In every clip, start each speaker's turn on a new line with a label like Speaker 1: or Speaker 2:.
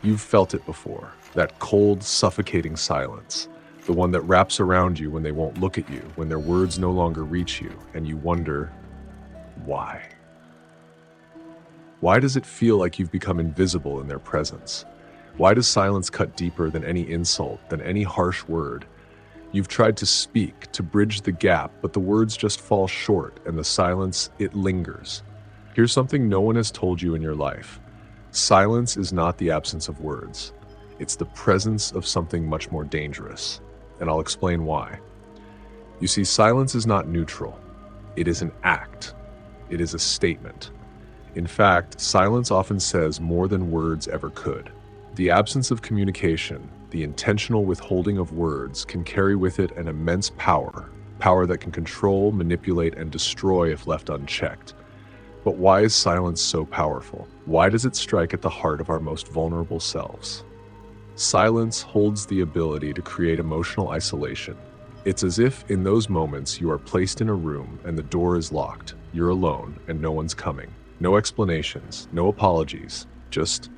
Speaker 1: You've felt it before, that cold, suffocating silence, the one that wraps around you when they won't look at you, when their words no longer reach you, and you wonder, why? Why does it feel like you've become invisible in their presence? Why does silence cut deeper than any insult, than any harsh word? You've tried to speak, to bridge the gap, but the words just fall short, and the silence, it lingers. Here's something no one has told you in your life. Silence is not the absence of words. It's the presence of something much more dangerous. And I'll explain why. You see, silence is not neutral. It is an act. It is a statement. In fact, silence often says more than words ever could. The absence of communication, the intentional withholding of words, can carry with it an immense power that can control, manipulate, and destroy if left unchecked. But why is silence so powerful? Why does it strike at the heart of our most vulnerable selves? Silence holds the ability to create emotional isolation. It's as if in those moments you are placed in a room and the door is locked, you're alone, and no one's coming. No explanations, no apologies, just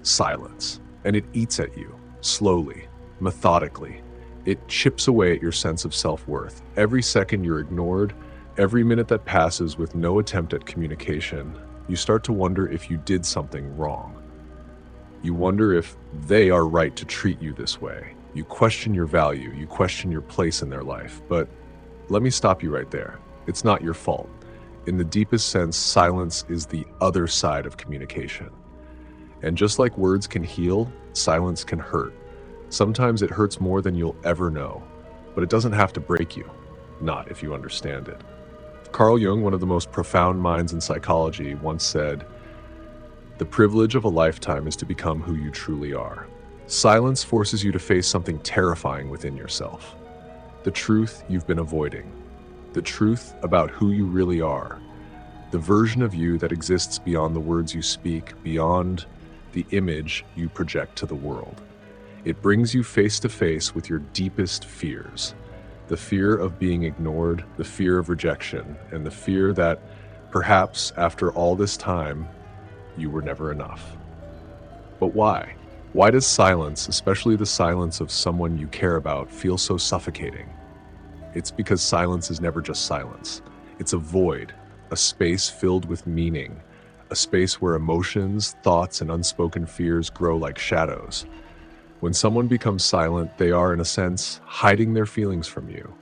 Speaker 1: silence. And it eats at you, slowly, methodically. It chips away at your sense of self-worth. Every second you're ignored, every minute that passes with no attempt at communication, you start to wonder if you did something wrong. You wonder if they are right to treat you this way. You question your value, you question your place in their life. But let me stop you right there. It's not your fault. In the deepest sense, silence is the other side of communication. And just like words can heal, silence can hurt. Sometimes it hurts more than you'll ever know, but it doesn't have to break you, not if you understand it. Carl Jung, one of the most profound minds in psychology, once said, "The privilege of a lifetime is to become who you truly are." Silence forces you to face something terrifying within yourself. The truth you've been avoiding. The truth about who you really are. The version of you that exists beyond the words you speak, beyond the image you project to the world. It brings you face to face with your deepest fears. The fear of being ignored, the fear of rejection, and the fear that perhaps after all this time, you were never enough. But why? Why does silence, especially the silence of someone you care about, feel so suffocating? It's because silence is never just silence. It's a void, a space filled with meaning, a space where emotions, thoughts, and unspoken fears grow like shadows. When someone becomes silent, they are, in a sense, hiding their feelings from you.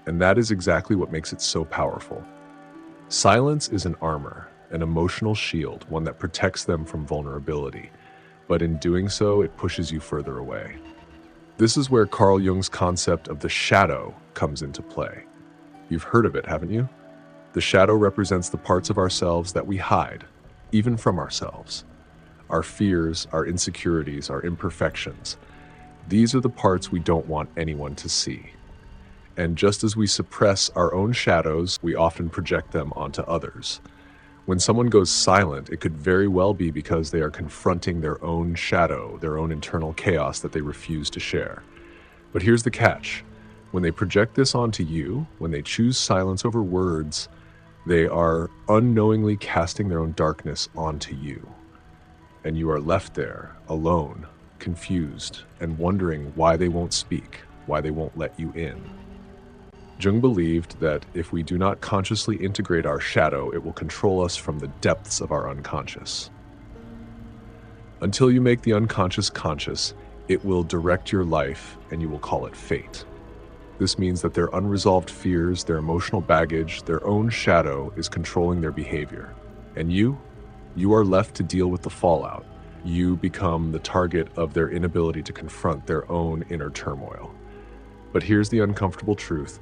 Speaker 1: And that is exactly what makes it so powerful. Silence is an armor, an emotional shield, one that protects them from vulnerability. But in doing so, it pushes you further away. This is where Carl Jung's concept of the shadow comes into play. You've heard of it, haven't you? The shadow represents the parts of ourselves that we hide, even from ourselves. Our fears, our insecurities, our imperfections. These are the parts we don't want anyone to see. And just as we suppress our own shadows, we often project them onto others. When someone goes silent, it could very well be because they are confronting their own shadow, their own internal chaos that they refuse to share. But here's the catch. When they project this onto you, when they choose silence over words, they are unknowingly casting their own darkness onto you. And you are left there, alone, confused, and wondering why they won't speak, why they won't let you in. Jung believed that if we do not consciously integrate our shadow, it will control us from the depths of our unconscious. Until you make the unconscious conscious, it will direct your life, and you will call it fate. This means that their unresolved fears, their emotional baggage, their own shadow is controlling their behavior. And you are left to deal with the fallout. You become the target of their inability to confront their own inner turmoil. But here's the uncomfortable truth.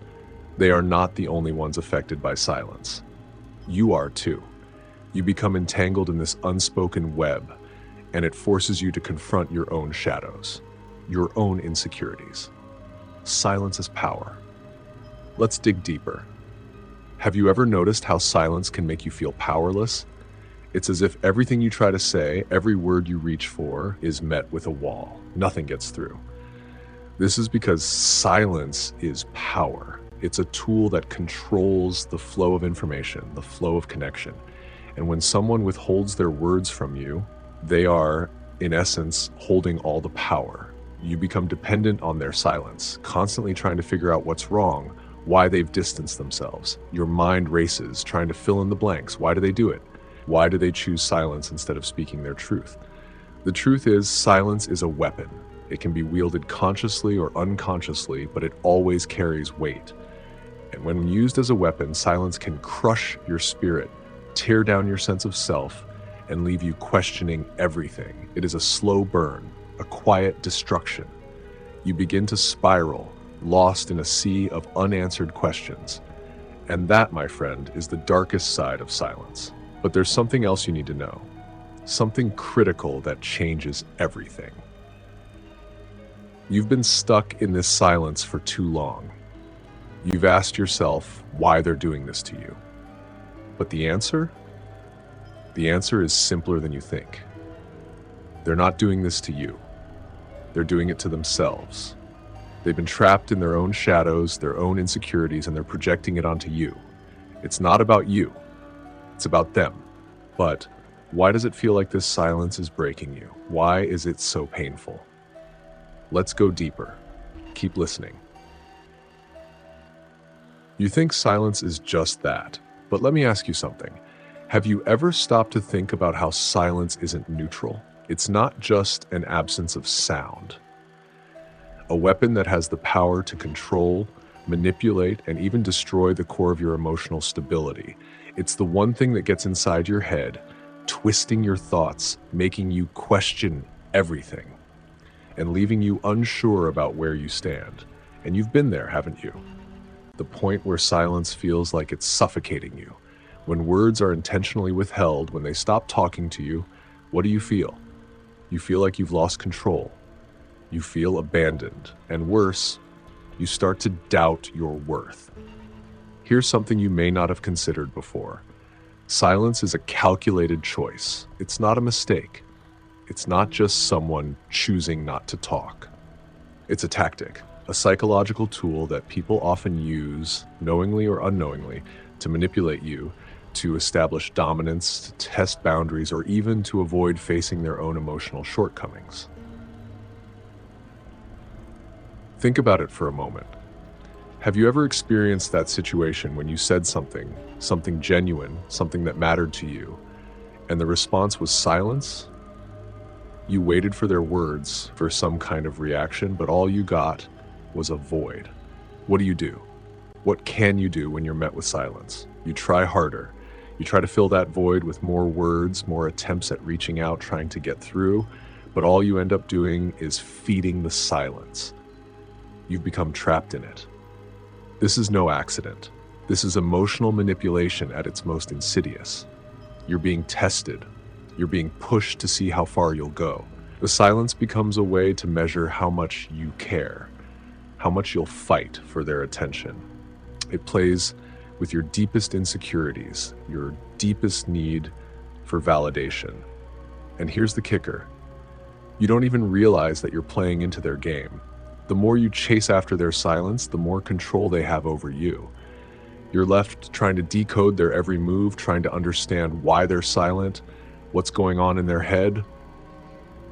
Speaker 1: They are not the only ones affected by silence. You are too. You become entangled in this unspoken web, and it forces you to confront your own shadows, your own insecurities. Silence is power. Let's dig deeper. Have you ever noticed how silence can make you feel powerless? It's as if everything you try to say, every word you reach for, is met with a wall. Nothing gets through. This is because silence is power. It's a tool that controls the flow of information, the flow of connection. And when someone withholds their words from you, they are in essence, holding all the power. You become dependent on their silence, constantly trying to figure out what's wrong, why they've distanced themselves. Your mind races, trying to fill in the blanks. Why do they do it? Why do they choose silence instead of speaking their truth? The truth is, silence is a weapon. It can be wielded consciously or unconsciously, but it always carries weight. And when used as a weapon, silence can crush your spirit, tear down your sense of self, and leave you questioning everything. It is a slow burn, a quiet destruction. You begin to spiral, lost in a sea of unanswered questions. And that, my friend, is the darkest side of silence. But there's something else you need to know. Something critical that changes everything. You've been stuck in this silence for too long. You've asked yourself why they're doing this to you. But the answer? The answer is simpler than you think. They're not doing this to you. They're doing it to themselves. They've been trapped in their own shadows, their own insecurities, and they're projecting it onto you. It's not about you. It's about them. But why does it feel like this silence is breaking you? Why is it so painful? Let's go deeper. Keep listening. You think silence is just that, but let me ask you something. Have you ever stopped to think about how silence isn't neutral? It's not just an absence of sound. A weapon that has the power to control, manipulate, and even destroy the core of your emotional stability. It's the one thing that gets inside your head, twisting your thoughts, making you question everything, and leaving you unsure about where you stand. And you've been there, haven't you? The point where silence feels like it's suffocating you. When words are intentionally withheld, when they stop talking to you, what do you feel? You feel like you've lost control. You feel abandoned. And worse, you start to doubt your worth. Here's something you may not have considered before. Silence is a calculated choice. It's not a mistake. It's not just someone choosing not to talk. It's a tactic, a psychological tool that people often use, knowingly or unknowingly, to manipulate you, to establish dominance, to test boundaries, or even to avoid facing their own emotional shortcomings. Think about it for a moment. Have you ever experienced that situation when you said something genuine, something that mattered to you, and the response was silence? You waited for their words, for some kind of reaction, but all you got was a void. What do? What can you do when you're met with silence? You try harder. You try to fill that void with more words, more attempts at reaching out, trying to get through, but all you end up doing is feeding the silence. You've become trapped in it. This is no accident. This is emotional manipulation at its most insidious. You're being tested. You're being pushed to see how far you'll go. The silence becomes a way to measure how much you care, how much you'll fight for their attention. It plays with your deepest insecurities, your deepest need for validation. And here's the kicker. You don't even realize that you're playing into their game. The more you chase after their silence, the more control they have over you. You're left trying to decode their every move, trying to understand why they're silent, what's going on in their head,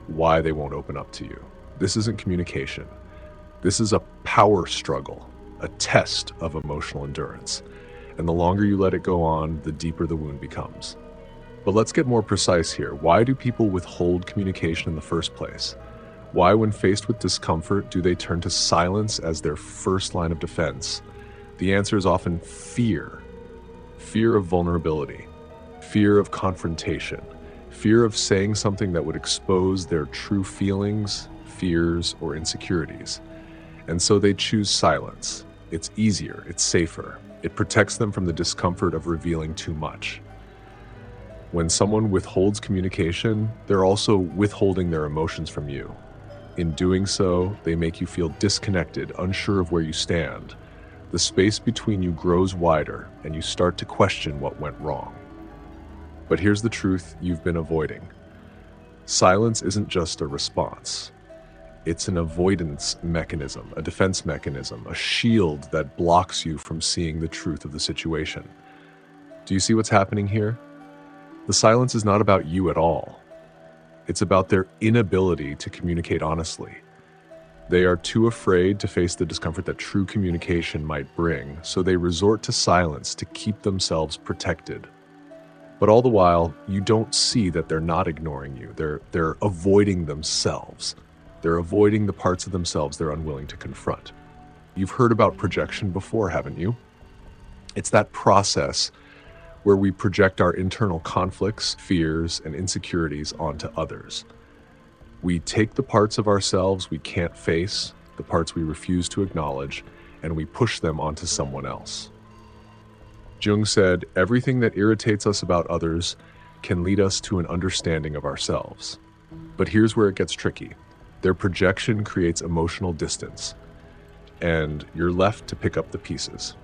Speaker 1: why they won't open up to you. This isn't communication. This is a power struggle, a test of emotional endurance. And the longer you let it go on, the deeper the wound becomes. But let's get more precise here. Why do people withhold communication in the first place? Why, when faced with discomfort, do they turn to silence as their first line of defense? The answer is often fear. Fear of vulnerability, fear of confrontation, fear of saying something that would expose their true feelings, fears, or insecurities. And so they choose silence. It's easier, it's safer. It protects them from the discomfort of revealing too much. When someone withholds communication, they're also withholding their emotions from you. In doing so, they make you feel disconnected, unsure of where you stand. The space between you grows wider, and you start to question what went wrong. But here's the truth you've been avoiding. Silence isn't just a response. It's an avoidance mechanism, a defense mechanism, a shield that blocks you from seeing the truth of the situation. Do you see what's happening here? The silence is not about you at all. It's about their inability to communicate honestly. They are too afraid to face the discomfort that true communication might bring, so they resort to silence to keep themselves protected. But all the while, you don't see that they're not ignoring you. They're avoiding themselves. They're avoiding the parts of themselves they're unwilling to confront. You've heard about projection before, haven't you? It's that process where we project our internal conflicts, fears, and insecurities onto others. We take the parts of ourselves we can't face, the parts we refuse to acknowledge, and we push them onto someone else. Jung said, everything that irritates us about others can lead us to an understanding of ourselves. But here's where it gets tricky. Their projection creates emotional distance, and you're left to pick up the pieces.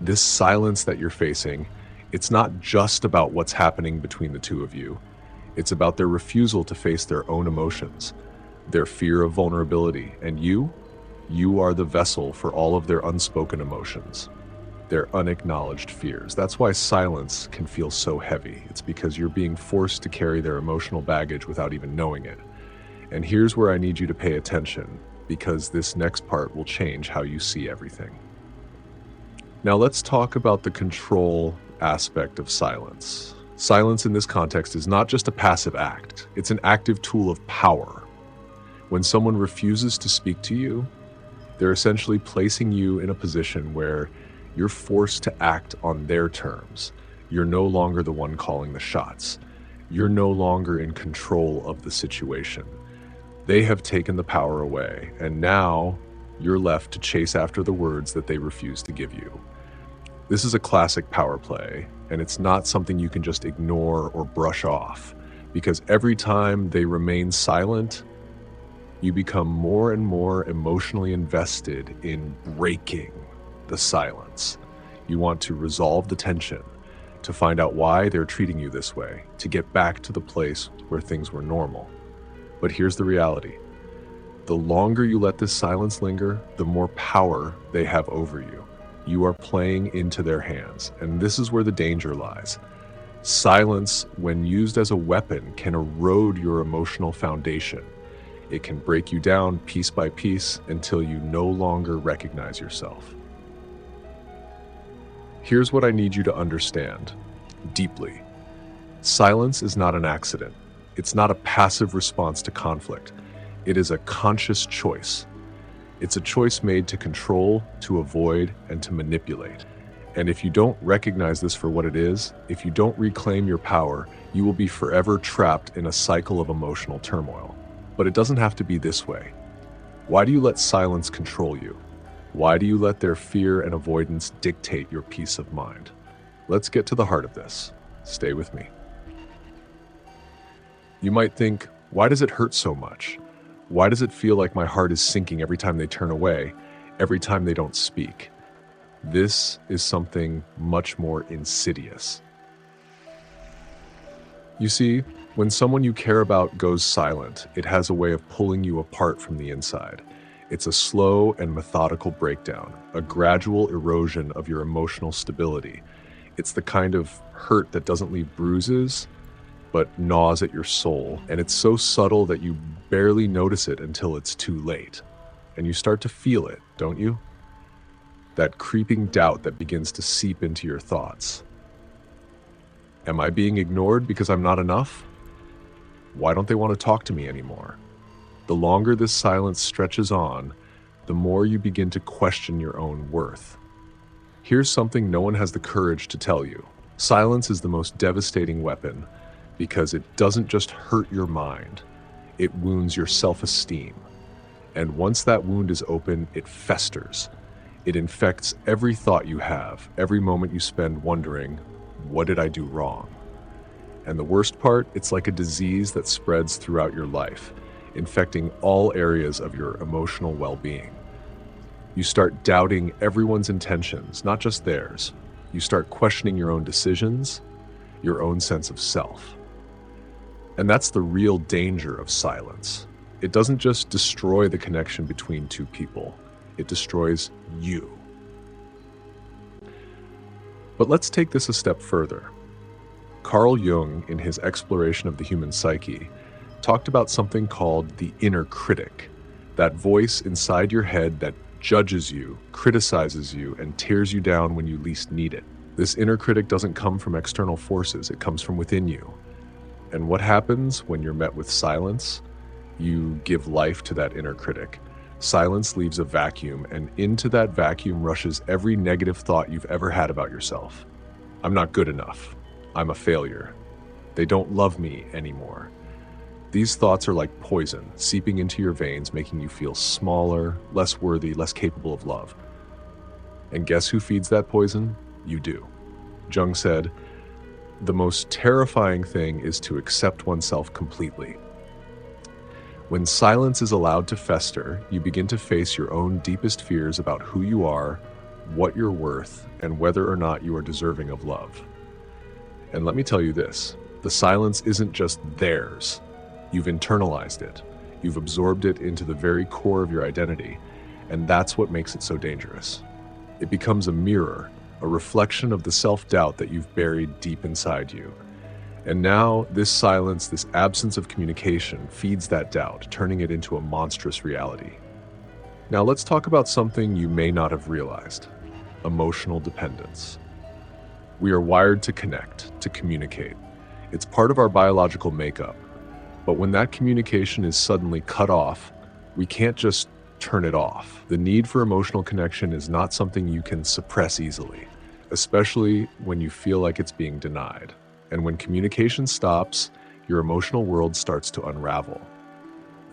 Speaker 1: This silence that you're facing, it's not just about what's happening between the two of you. It's about their refusal to face their own emotions, their fear of vulnerability, and you are the vessel for all of their unspoken emotions, their unacknowledged fears. That's why silence can feel so heavy. It's because you're being forced to carry their emotional baggage without even knowing it. And here's where I need you to pay attention, because this next part will change how you see everything. Now let's talk about the control aspect of silence. Silence in this context is not just a passive act, it's an active tool of power. When someone refuses to speak to you, they're essentially placing you in a position where you're forced to act on their terms. You're no longer the one calling the shots. You're no longer in control of the situation. They have taken the power away, and now you're left to chase after the words that they refuse to give you. This is a classic power play, and it's not something you can just ignore or brush off, because every time they remain silent, you become more and more emotionally invested in breaking the silence. You want to resolve the tension, to find out why they're treating you this way, to get back to the place where things were normal. But here's the reality. The longer you let this silence linger, the more power they have over you. You are playing into their hands, and this is where the danger lies. Silence, when used as a weapon, can erode your emotional foundation. It can break you down piece by piece until you no longer recognize yourself. Here's what I need you to understand deeply. Silence is not an accident. It's not a passive response to conflict. It is a conscious choice. It's a choice made to control, to avoid, and to manipulate. And if you don't recognize this for what it is, if you don't reclaim your power, you will be forever trapped in a cycle of emotional turmoil. But it doesn't have to be this way. Why do you let silence control you? Why do you let their fear and avoidance dictate your peace of mind? Let's get to the heart of this. Stay with me. You might think, why does it hurt so much? Why does it feel like my heart is sinking every time they turn away, every time they don't speak? This is something much more insidious. You see, when someone you care about goes silent, it has a way of pulling you apart from the inside. It's a slow and methodical breakdown, a gradual erosion of your emotional stability. It's the kind of hurt that doesn't leave bruises, but gnaws at your soul. And it's so subtle that you barely notice it until it's too late. And you start to feel it, don't you? That creeping doubt that begins to seep into your thoughts. Am I being ignored because I'm not enough? Why don't they want to talk to me anymore? The longer this silence stretches on, the more you begin to question your own worth. Here's something no one has the courage to tell you. Silence is the most devastating weapon because it doesn't just hurt your mind, it wounds your self-esteem. And once that wound is open, it festers. It infects every thought you have, every moment you spend wondering, what did I do wrong? And the worst part, it's like a disease that spreads throughout your life, infecting all areas of your emotional well-being. You start doubting everyone's intentions, not just theirs. You start questioning your own decisions, your own sense of self. And that's the real danger of silence. It doesn't just destroy the connection between two people, it destroys you. But let's take this a step further. Carl Jung, in his exploration of the human psyche, talked about something called the inner critic, that voice inside your head that judges you, criticizes you, and tears you down when you least need it. This inner critic doesn't come from external forces, it comes from within you. And what happens when you're met with silence? You give life to that inner critic. Silence leaves a vacuum, and into that vacuum rushes every negative thought you've ever had about yourself. I'm not good enough. I'm a failure. They don't love me anymore. These thoughts are like poison, seeping into your veins, making you feel smaller, less worthy, less capable of love. And guess who feeds that poison? You do. Jung said, "The most terrifying thing is to accept oneself completely." When silence is allowed to fester, you begin to face your own deepest fears about who you are, what you're worth, and whether or not you are deserving of love. And let me tell you this, the silence isn't just theirs. You've internalized it. You've absorbed it into the very core of your identity, and that's what makes it so dangerous. It becomes a mirror, a reflection of the self-doubt that you've buried deep inside you. And now, this silence, this absence of communication, feeds that doubt, turning it into a monstrous reality. Now let's talk about something you may not have realized: emotional dependence. We are wired to connect, to communicate. It's part of our biological makeup. But when that communication is suddenly cut off, we can't just turn it off. The need for emotional connection is not something you can suppress easily, especially when you feel like it's being denied. And when communication stops, your emotional world starts to unravel.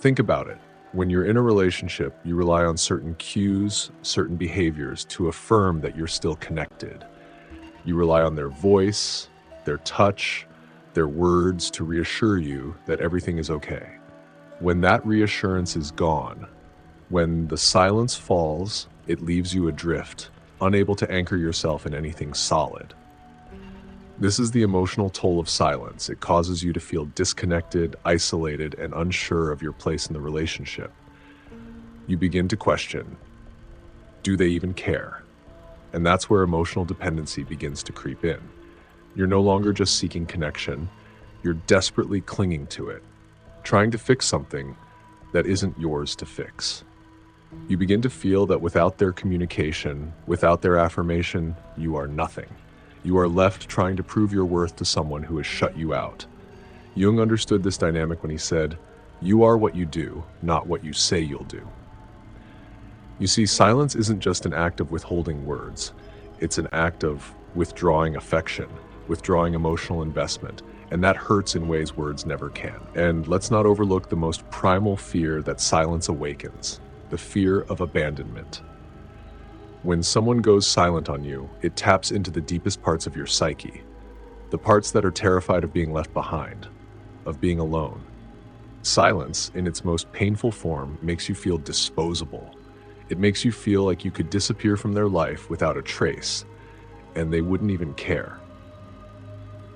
Speaker 1: Think about it. When you're in a relationship, you rely on certain cues, certain behaviors to affirm that you're still connected. You rely on their voice, their touch, their words to reassure you that everything is okay. When that reassurance is gone, when the silence falls, it leaves you adrift, unable to anchor yourself in anything solid. This is the emotional toll of silence. It causes you to feel disconnected, isolated, and unsure of your place in the relationship. You begin to question, do they even care? And that's where emotional dependency begins to creep in. You're no longer just seeking connection, you're desperately clinging to it, trying to fix something that isn't yours to fix. You begin to feel that without their communication, without their affirmation, you are nothing. You are left trying to prove your worth to someone who has shut you out. Jung understood this dynamic when he said, "You are what you do, not what you say you'll do." You see, silence isn't just an act of withholding words. It's an act of withdrawing affection, withdrawing emotional investment, and that hurts in ways words never can. And let's not overlook the most primal fear that silence awakens, the fear of abandonment. When someone goes silent on you, it taps into the deepest parts of your psyche, the parts that are terrified of being left behind, of being alone. Silence, in its most painful form, makes you feel disposable. It makes you feel like you could disappear from their life without a trace, and they wouldn't even care.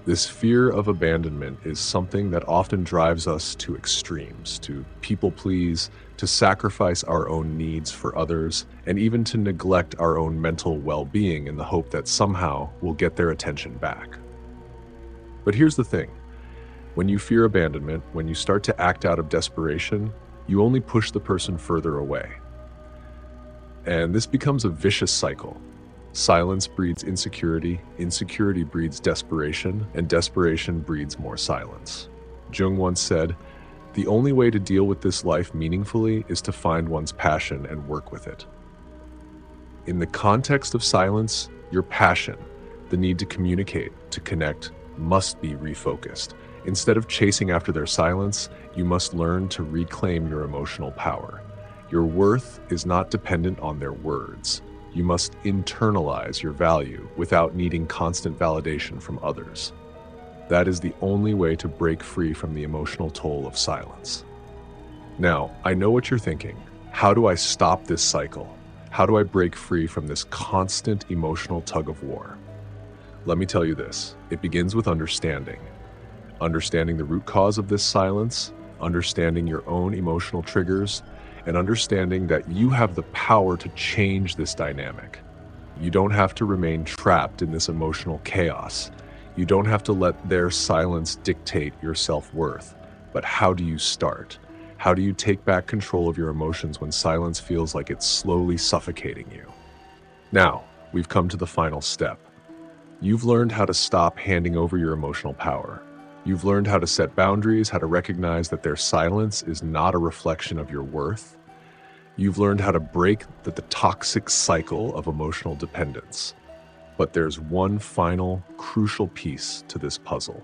Speaker 1: This fear of abandonment is something that often drives us to extremes, to people please, to sacrifice our own needs for others, and even to neglect our own mental well-being in the hope that somehow we'll get their attention back. But here's the thing. When you fear abandonment, when you start to act out of desperation, you only push the person further away. And this becomes a vicious cycle. Silence breeds insecurity, insecurity breeds desperation, and desperation breeds more silence. Jung once said, "The only way to deal with this life meaningfully is to find one's passion and work with it." In the context of silence, your passion, the need to communicate, to connect, must be refocused. Instead of chasing after their silence, you must learn to reclaim your emotional power. Your worth is not dependent on their words. You must internalize your value without needing constant validation from others. That is the only way to break free from the emotional toll of silence. Now, I know what you're thinking. How do I stop this cycle? How do I break free from this constant emotional tug of war? Let me tell you this. It begins with understanding. Understanding the root cause of this silence, understanding your own emotional triggers, and understanding that you have the power to change this dynamic. You don't have to remain trapped in this emotional chaos. You don't have to let their silence dictate your self-worth. But how do you start? How do you take back control of your emotions when silence feels like it's slowly suffocating you? Now, we've come to the final step. You've learned how to stop handing over your emotional power. You've learned how to set boundaries, how to recognize that their silence is not a reflection of your worth. You've learned how to break the toxic cycle of emotional dependence. But there's one final, crucial piece to this puzzle.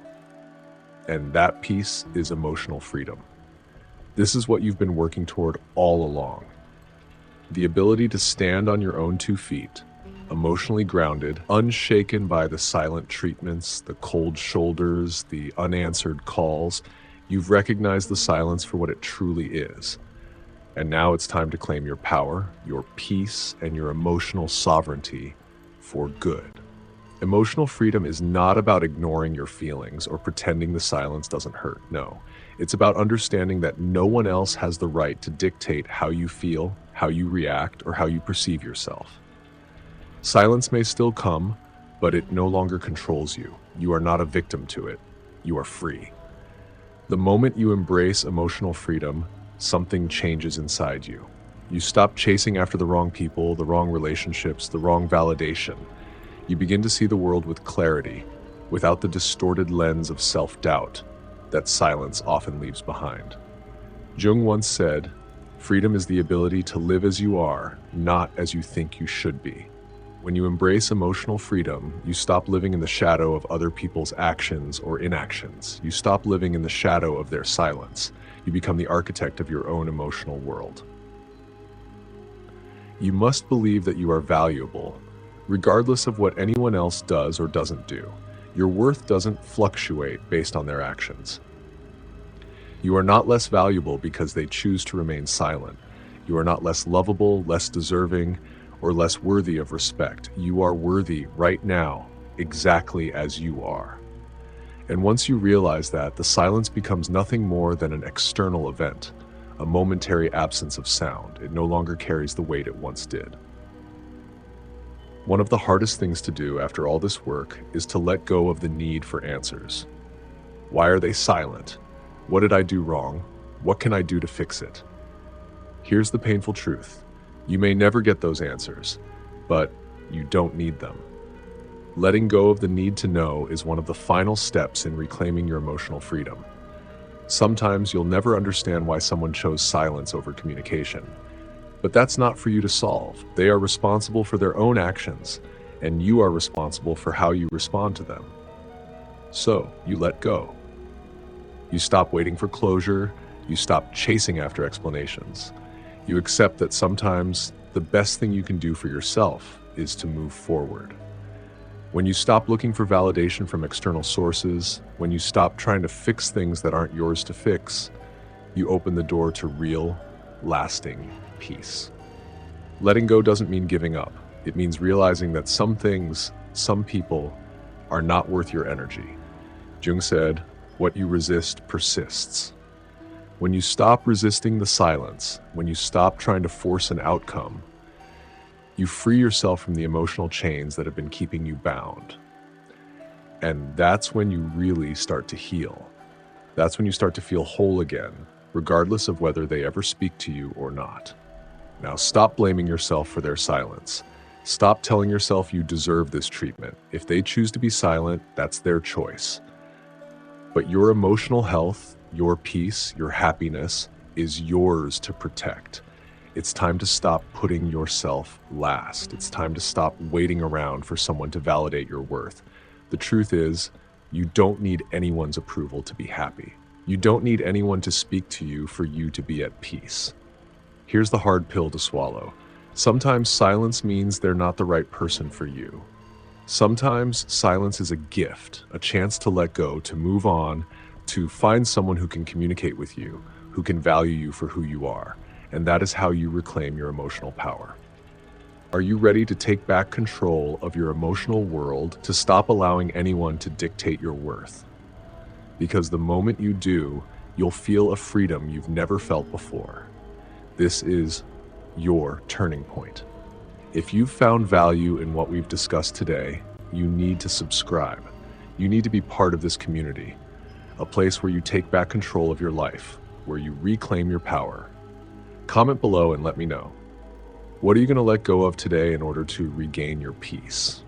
Speaker 1: And that piece is emotional freedom. This is what you've been working toward all along. The ability to stand on your own 2 feet, emotionally grounded, unshaken by the silent treatments, the cold shoulders, the unanswered calls. You've recognized the silence for what it truly is. And now it's time to claim your power, your peace, and your emotional sovereignty for good. Emotional freedom is not about ignoring your feelings or pretending the silence doesn't hurt. No, it's about understanding that no one else has the right to dictate how you feel, how you react, or how you perceive yourself. Silence may still come, but it no longer controls you. You are not a victim to it. You are free. The moment you embrace emotional freedom, something changes inside you. You stop chasing after the wrong people, the wrong relationships, the wrong validation. You begin to see the world with clarity, without the distorted lens of self-doubt that silence often leaves behind. Jung once said, "Freedom is the ability to live as you are, not as you think you should be." When you embrace emotional freedom, you stop living in the shadow of other people's actions or inactions. You stop living in the shadow of their silence. You become the architect of your own emotional world. You must believe that you are valuable, regardless of what anyone else does or doesn't do. Your worth doesn't fluctuate based on their actions. You are not less valuable because they choose to remain silent. You are not less lovable, less deserving, or less worthy of respect. You are worthy right now, exactly as you are. And once you realize that, the silence becomes nothing more than an external event, a momentary absence of sound. It no longer carries the weight it once did. One of the hardest things to do after all this work is to let go of the need for answers. Why are they silent? What did I do wrong? What can I do to fix it? Here's the painful truth. You may never get those answers, but you don't need them. Letting go of the need to know is one of the final steps in reclaiming your emotional freedom. Sometimes you'll never understand why someone chose silence over communication. But that's not for you to solve. They are responsible for their own actions, and you are responsible for how you respond to them. So, you let go. You stop waiting for closure. You stop chasing after explanations. You accept that sometimes the best thing you can do for yourself is to move forward. When you stop looking for validation from external sources, when you stop trying to fix things that aren't yours to fix, you open the door to real, lasting peace. Letting go doesn't mean giving up. It means realizing that some things, some people, are not worth your energy. Jung said, "What you resist persists." When you stop resisting the silence, when you stop trying to force an outcome, you free yourself from the emotional chains that have been keeping you bound. And that's when you really start to heal. That's when you start to feel whole again, regardless of whether they ever speak to you or not. Now stop blaming yourself for their silence. Stop telling yourself you deserve this treatment. If they choose to be silent, that's their choice. But your emotional health, your peace, your happiness is yours to protect. It's time to stop putting yourself last. It's time to stop waiting around for someone to validate your worth. The truth is, you don't need anyone's approval to be happy. You don't need anyone to speak to you for you to be at peace. Here's the hard pill to swallow. Sometimes silence means they're not the right person for you. Sometimes silence is a gift, a chance to let go, to move on, to find someone who can communicate with you, who can value you for who you are. And that is how you reclaim your emotional power. Are you ready to take back control of your emotional world, to stop allowing anyone to dictate your worth? Because the moment you do, you'll feel a freedom you've never felt before. This is your turning point. If you've found value in what we've discussed today, you need to subscribe. You need to be part of this community. a place where you take back control of your life, where you reclaim your power. Comment below and let me know. What are you going to let go of today in order to regain your peace?